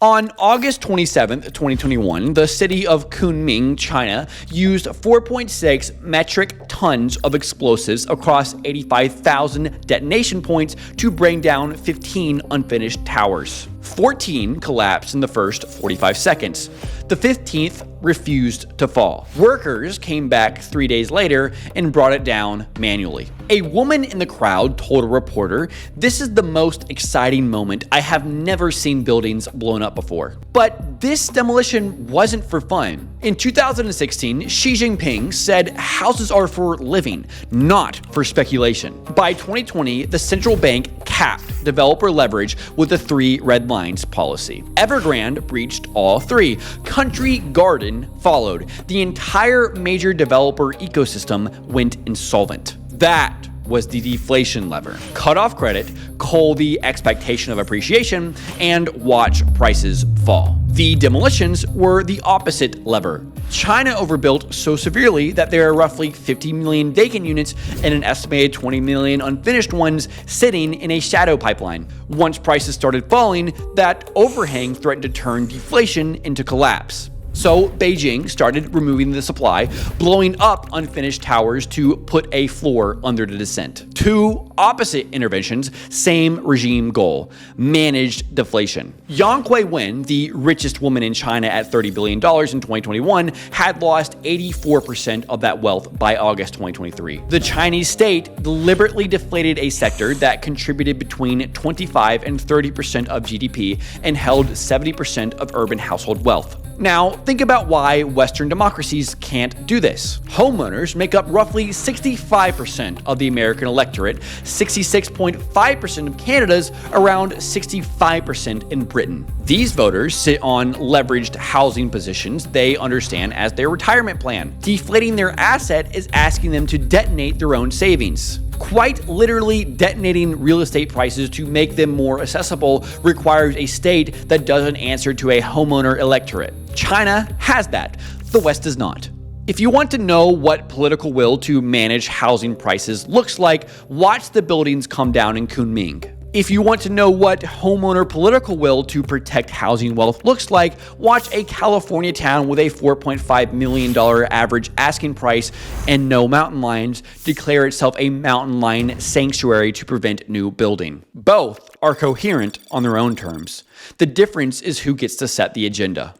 On August 27, 2021, the city of Kunming, China, used 4.6 metric tons of explosives across 85,000 detonation points to bring down 15 unfinished towers. 14 collapsed in the first 45 seconds. The 15th refused to fall. Workers came back 3 days later and brought it down manually. A woman in the crowd told a reporter, "This is the most exciting moment. I have never seen buildings blown up before." But this demolition wasn't for fun. In 2016, Xi Jinping said houses are for living, not for speculation. By 2020, the central bank capped developer leverage with the 3 red lines policy. Evergrande breached all 3. Country Garden followed. The entire major developer ecosystem went insolvent. That was the deflation lever. Cut off credit, cull the expectation of appreciation, and watch prices fall. The demolitions were the opposite lever. China overbuilt so severely that there are roughly 50 million vacant units and an estimated 20 million unfinished ones sitting in a shadow pipeline. Once prices started falling, that overhang threatened to turn deflation into collapse. So Beijing started removing the supply, blowing up unfinished towers to put a floor under the descent. 2 opposite interventions, same regime goal: managed deflation. Yang Wen, the richest woman in China at $30 billion in 2021, had lost 84% of that wealth by August 2023. The Chinese state deliberately deflated a sector that contributed between 25 and 30% of GDP and held 70% of urban household wealth. Now, think about why Western democracies can't do this. Homeowners make up roughly 65% of the American electorate, 66.5% of Canada's, around 65% in Britain. These voters sit on leveraged housing positions they understand as their retirement plan. Deflating their asset is asking them to detonate their own savings. Quite literally, detonating real estate prices to make them more accessible requires a state that doesn't answer to a homeowner electorate. China has that. The West does not. If you want to know what political will to manage housing prices looks like, watch the buildings come down in Kunming. If you want to know what homeowner political will to protect housing wealth looks like, watch a California town with a $4.5 million average asking price and no mountain lions declare itself a mountain lion sanctuary to prevent new building. Both are coherent on their own terms. The difference is who gets to set the agenda.